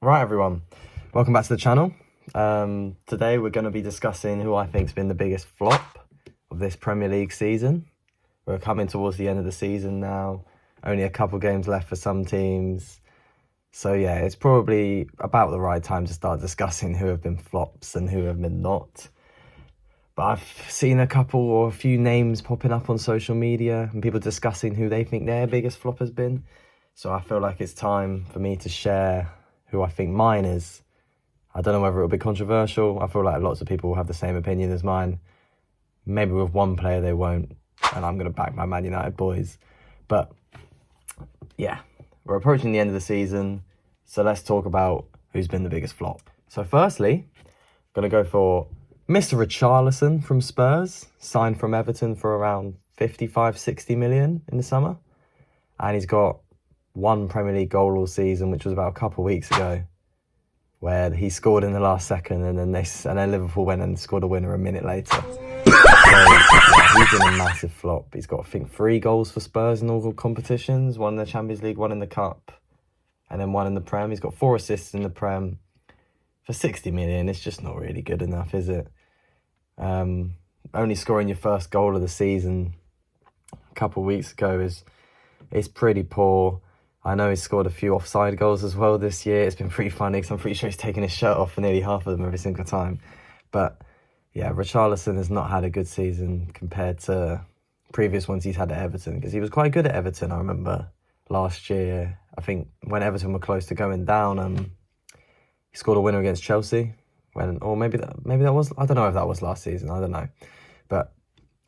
Right, everyone, welcome back to the channel. Today we're going to be discussing who I think's been the biggest flop of this Premier League season. We're coming towards the end of the season now, only a couple games left for some teams. So yeah, it's probably about the right time to start discussing who have been flops and who have been not. But I've seen a few names popping up on social media and people discussing who they think their biggest flop has been. So I feel like it's time for me to share who I think mine is. I don't know whether it'll be controversial. I feel like lots of people will have the same opinion as mine. Maybe with one player they won't, and I'm going to back my Man United boys. But yeah, we're approaching the end of the season, so let's talk about who's been the biggest flop. So firstly, I'm going to go for Mr. Richarlison from Spurs, signed from Everton for around 55-60 million in the summer. And he's got one Premier League goal all season, which was about a couple of weeks ago, where he scored in the last second, and then Liverpool went and scored a winner a minute later. So yeah, he's been a massive flop. He's got, I think, 3 goals for Spurs in all competitions, 1 in the Champions League, 1 in the Cup, and then 1 in the Prem. He's got 4 assists in the Prem. For 60 million, it's just not really good enough, is it? Only scoring your first goal of the season a couple of weeks ago is pretty poor. I know he's scored a few offside goals as well this year. It's been pretty funny because I'm pretty sure he's taken his shirt off for nearly half of them every single time. But yeah, Richarlison has not had a good season compared to previous ones he's had at Everton, because he was quite good at Everton, I remember, last year. I think when Everton were close to going down, he scored a winner against Chelsea. Maybe that was, I don't know if that was last season, I don't know. But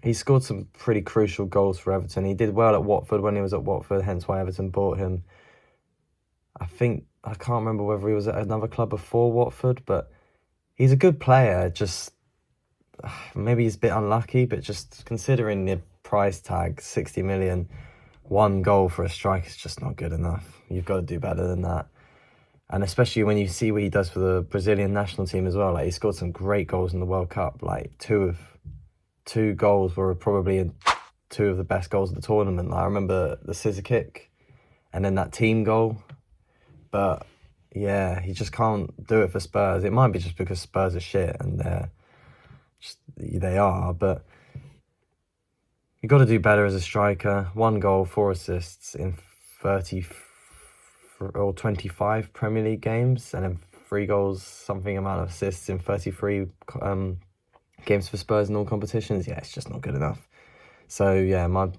he scored some pretty crucial goals for Everton. He did well at Watford when he was at Watford, hence why Everton bought him. I can't remember whether he was at another club before Watford, but he's a good player. Just maybe he's a bit unlucky, but just considering the price tag, 60 million, 1 goal for a strike is just not good enough. You've got to do better than that. And especially when you see what he does for the Brazilian national team as well. Like, he scored some great goals in the World Cup. Like, 2 goals were probably 2 of the best goals of the tournament. Like, I remember the scissor kick and then that team goal. But yeah, he just can't do it for Spurs. It might be just because Spurs are shit, and they are, but you got to do better as a striker. 1 goal, 4 assists in 25 Premier League games, and then 3 goals, something amount of assists in 33 games for Spurs in all competitions. Yeah, it's just not good enough. So yeah, not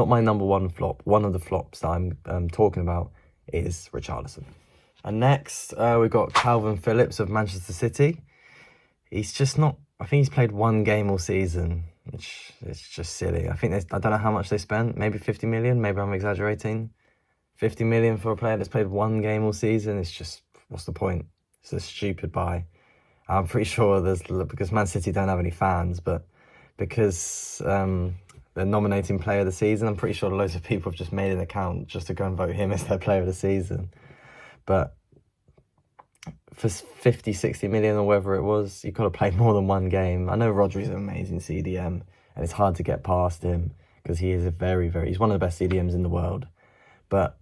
my number one flop, one of the flops that I'm talking about is Richarlison. And next, we've got Calvin Phillips of Manchester City. He's just not, I think he's played 1 game all season, which is just silly. I don't know how much they spent, maybe 50 million, maybe I'm exaggerating. 50 million for a player that's played 1 game all season, it's just, what's the point? It's a stupid buy. I'm pretty sure because Man City don't have any fans, but because they're nominating player of the season, I'm pretty sure loads of people have just made an account just to go and vote him as their player of the season. But for 50, 60 million or whatever it was, you've got to play more than 1 game. I know Rodri's an amazing CDM, and it's hard to get past him because he is he's one of the best CDMs in the world. But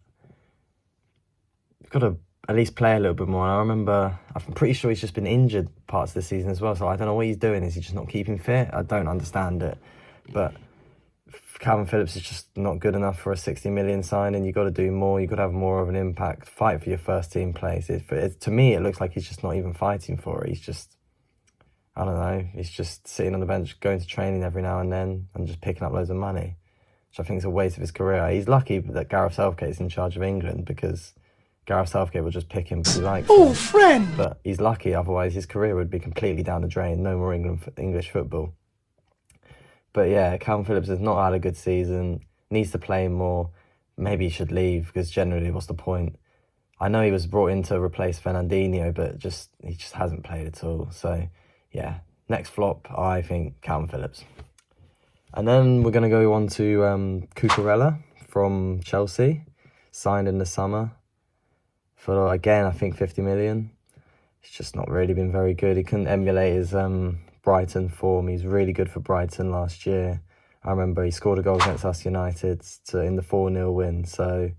you've got to at least play a little bit more. And I'm pretty sure he's just been injured parts of the season as well. So I don't know what he's doing. Is he just not keeping fit? I don't understand it. But Calvin Phillips is just not good enough for a 60 million signing. You've got to do more. You've got to have more of an impact. Fight for your first team place. To me, it looks like he's just not even fighting for it. He's just, I don't know, he's just sitting on the bench, going to training every now and then and just picking up loads of money, which I think is a waste of his career. He's lucky that Gareth Southgate is in charge of England, because Gareth Southgate will just pick him because he likes him. Friend! But he's lucky, otherwise his career would be completely down the drain. No more English football. But yeah, Calvin Phillips has not had a good season, needs to play more. Maybe he should leave, because generally, what's the point? I know he was brought in to replace Fernandinho, but he just hasn't played at all. So yeah, next flop, I think Calvin Phillips. And then we're going to go on to Cucurella from Chelsea, signed in the summer for, again, I think 50 million. It's just not really been very good. He couldn't emulate his Brighton form. He's really good for Brighton last year. I remember he scored a goal against us United in the 4-0 win. So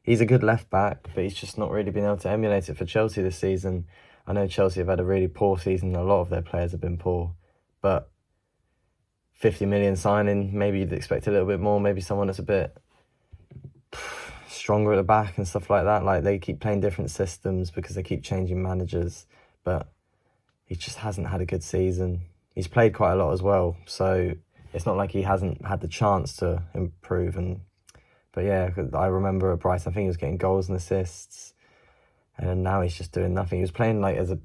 he's a good left back, but he's just not really been able to emulate it for Chelsea this season. I know Chelsea have had a really poor season. A lot of their players have been poor, but 50 million signing, maybe you'd expect a little bit more. Maybe someone that's a bit stronger at the back and stuff like that. Like, they keep playing different systems because they keep changing managers, but he just hasn't had a good season. He's played quite a lot as well, so it's not like he hasn't had the chance to improve. But yeah, I remember at Brighton, I think he was getting goals and assists, and now he's just doing nothing. He was playing like as a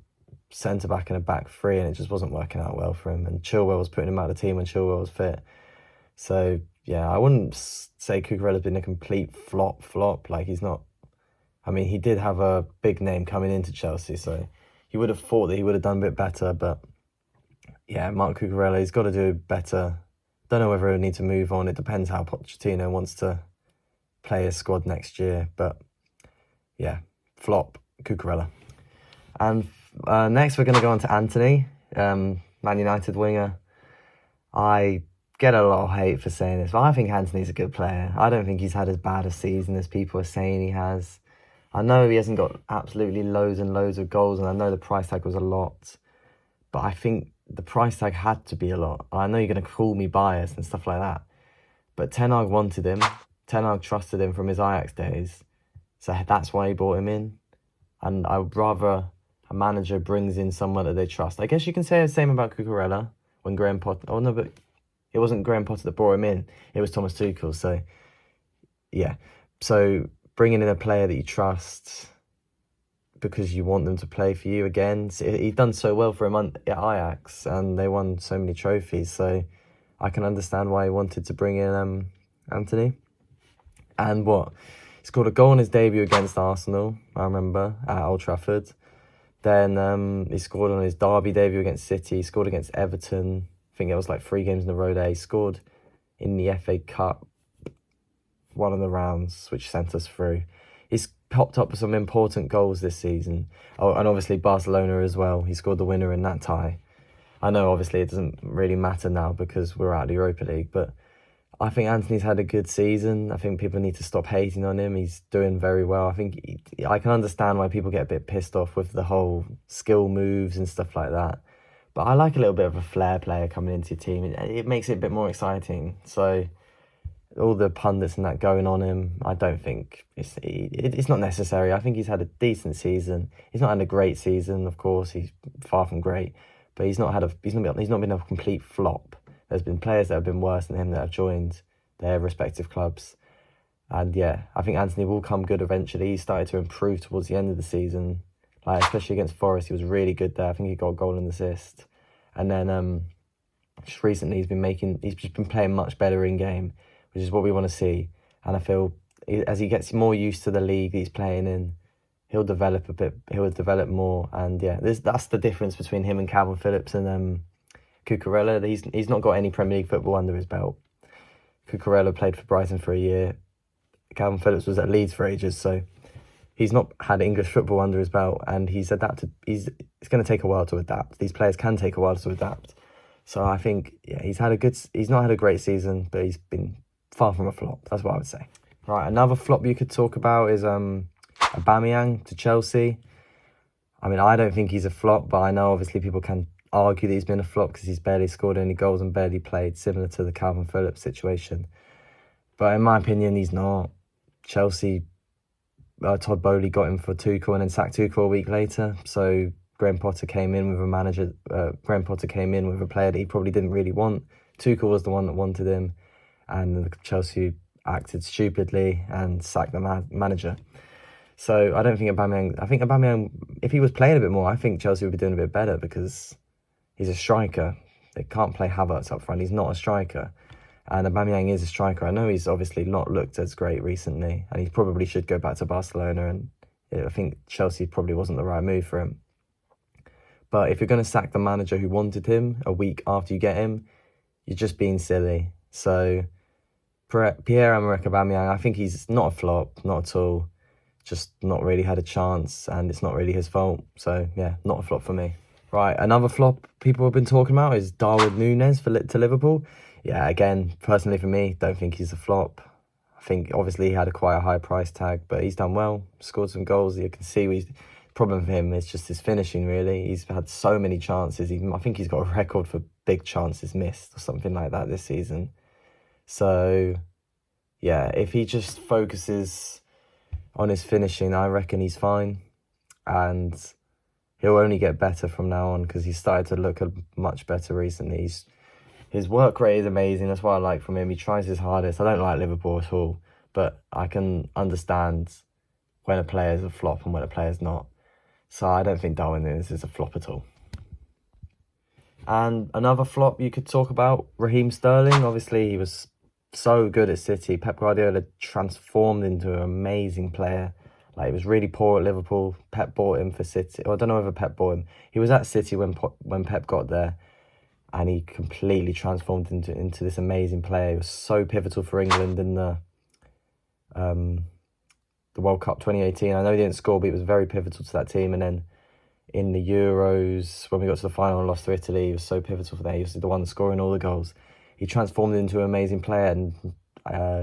centre back in a back three, and it just wasn't working out well for him. And Chilwell was putting him out of the team when Chilwell was fit. So yeah, I wouldn't say Cucurella's been a complete flop. Like, he's not. I mean, he did have a big name coming into Chelsea, so you would have thought that he would have done a bit better. But yeah, Marc Cucurella, he's got to do better. Don't know whether he'll need to move on. It depends how Pochettino wants to play his squad next year. But yeah, flop Cucurella. And next we're going to go on to Anthony, Man United winger. I get a lot of hate for saying this, but I think Anthony's a good player. I don't think he's had as bad a season as people are saying he has. I know he hasn't got absolutely loads and loads of goals, and I know the price tag was a lot, but I think the price tag had to be a lot. I know you're going to call me biased and stuff like that, but Ten Hag wanted him. Ten Hag trusted him from his Ajax days, so that's why he brought him in. And I would rather a manager brings in someone that they trust. I guess you can say the same about Cucurella when Graham Potter... Oh, no, but it wasn't Graham Potter that brought him in. It was Thomas Tuchel. So, yeah. So, bringing in a player that you trust because you want them to play for you again. He's done so well for him at Ajax, and they won so many trophies. So, I can understand why he wanted to bring in Anthony. And what? He scored a goal on his debut against Arsenal, I remember, at Old Trafford. Then he scored on his derby debut against City. He scored against Everton. I think it was like 3 games in a row there. He scored in the FA Cup, one of the rounds, which sent us through. He's popped up with some important goals this season. Oh, and obviously Barcelona as well. He scored the winner in that tie. I know obviously it doesn't really matter now because we're out of the Europa League, but I think Anthony's had a good season. I think people need to stop hating on him. He's doing very well. I think I can understand why people get a bit pissed off with the whole skill moves and stuff like that. But I like a little bit of a flair player coming into your team. It makes it a bit more exciting. So all the pundits and that going on him, I don't think it's not necessary. I think he's had a decent season. He's not had a great season, of course. He's far from great, but he's not been a complete flop. There's been players that have been worse than him that have joined their respective clubs. And yeah, I think Anthony will come good eventually. He started to improve towards the end of the season. Like, especially against Forest, he was really good there. I think he got a goal and assist. And then just recently he's just been playing much better in game, which is what we want to see. And I feel as he gets more used to the league he's playing in, he'll develop a bit. He'll develop more. And yeah, that's the difference between him and Calvin Phillips and Cucurella. He's not got any Premier League football under his belt. Cucurella played for Brighton for a year. Calvin Phillips was at Leeds for ages, so he's not had English football under his belt, and he's adapted. It's going to take a while to adapt. These players can take a while to adapt. So I think he's not had a great season, but he's been far from a flop. That's what I would say. Right, another flop you could talk about is Aubameyang to Chelsea. I mean, I don't think he's a flop, but I know obviously people can argue that he's been a flop because he's barely scored any goals and barely played, similar to the Calvin Phillips situation. But in my opinion, he's not. Chelsea, Todd Bowley got him for Tuchel and then sacked Tuchel a week later. So Graham Potter came in with a player that he probably didn't really want. Tuchel was the one that wanted him, and Chelsea acted stupidly and sacked the manager. So I don't think Aubameyang, if he was playing a bit more, I think Chelsea would be doing a bit better because he's a striker. They can't play Havertz up front. He's not a striker. And Aubameyang is a striker. I know he's obviously not looked as great recently, and he probably should go back to Barcelona, and I think Chelsea probably wasn't the right move for him. But if you're going to sack the manager who wanted him a week after you get him, you're just being silly. So Pierre-Emerick Aubameyang, I think he's not a flop, not at all. Just not really had a chance, and it's not really his fault. So yeah, not a flop for me. Right, another flop people have been talking about is Darwin Núñez to Liverpool. Yeah, again, personally for me, don't think he's a flop. I think obviously he had quite a high price tag, but he's done well, scored some goals. You can see the problem for him is just his finishing, really. He's had so many chances. I think he's got a record for big chances missed or something like that this season. So, yeah, if he just focuses on his finishing, I reckon he's fine. And he'll only get better from now on because he's started to look much better recently. His work rate is amazing. That's what I like from him. He tries his hardest. I don't like Liverpool at all, but I can understand when a player's a flop and when a player's not. So I don't think Darwin Núñez is a flop at all. And another flop you could talk about, Raheem Sterling. Obviously, he was so good at City. Pep Guardiola transformed into an amazing player. Like, he was really poor at Liverpool. Pep bought him for City. Well, I don't know whether Pep bought him. He was at City when Pep got there, and he completely transformed into this amazing player. He was so pivotal for England in the World Cup 2018. I know he didn't score, but he was very pivotal to that team. And then in the Euros, when we got to the final and lost to Italy, he was so pivotal for that. He was the one scoring all the goals. He transformed into an amazing player, and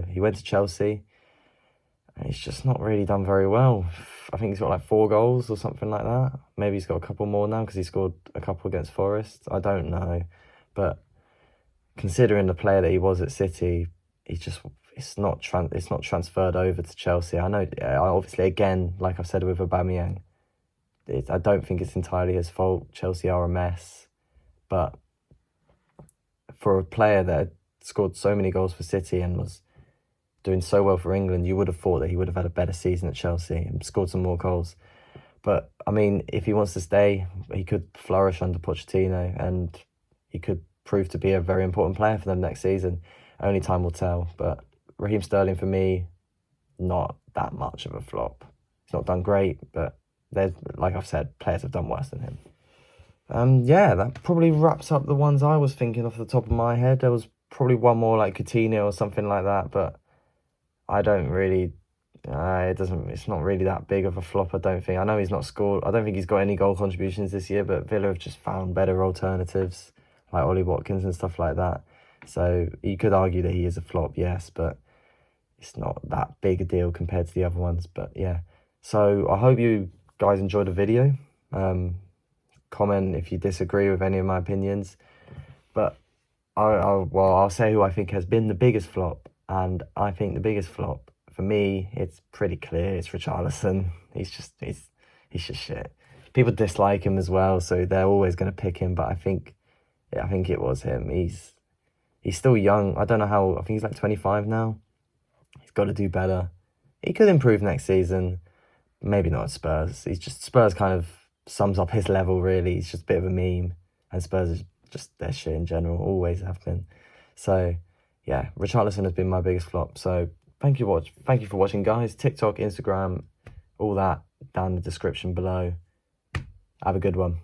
he went to Chelsea. And he's just not really done very well. I think he's got like 4 goals or something like that. Maybe he's got a couple more now because he scored a couple against Forest. I don't know. But considering the player that he was at City, it's not transferred over to Chelsea. I know, obviously, again, like I've said with Aubameyang, I don't think it's entirely his fault. Chelsea are a mess. But for a player that had scored so many goals for City and was doing so well for England, you would have thought that he would have had a better season at Chelsea and scored some more goals. But, I mean, if he wants to stay, he could flourish under Pochettino and he could prove to be a very important player for them next season. Only time will tell. But Raheem Sterling, for me, not that much of a flop. He's not done great, but there's, like I've said, players have done worse than him. Yeah, that probably wraps up the ones I was thinking off the top of my head. There was probably one more like Coutinho or something like that, but I don't really, it's not really that big of a flop, I don't think. I know he's not scored. I don't think he's got any goal contributions this year, but Villa have just found better alternatives, like Ollie Watkins and stuff like that. So you could argue that he is a flop, yes, but it's not that big a deal compared to the other ones. But yeah, so I hope you guys enjoyed the video. Comment if you disagree with any of my opinions. But I'll say who I think has been the biggest flop. And I think the biggest flop, for me, it's pretty clear. It's Richarlison. He's just shit. People dislike him as well, so they're always going to pick him. But I think it was him. He's still young. I don't know how. I think he's like 25 now. He's got to do better. He could improve next season. Maybe not at Spurs. Spurs kind of sums up his level, really. He's just a bit of a meme. And Spurs is just their shit in general. Always have been. So yeah, Richarlison has been my biggest flop. So thank you for watching, guys. TikTok, Instagram, all that down in the description below. Have a good one.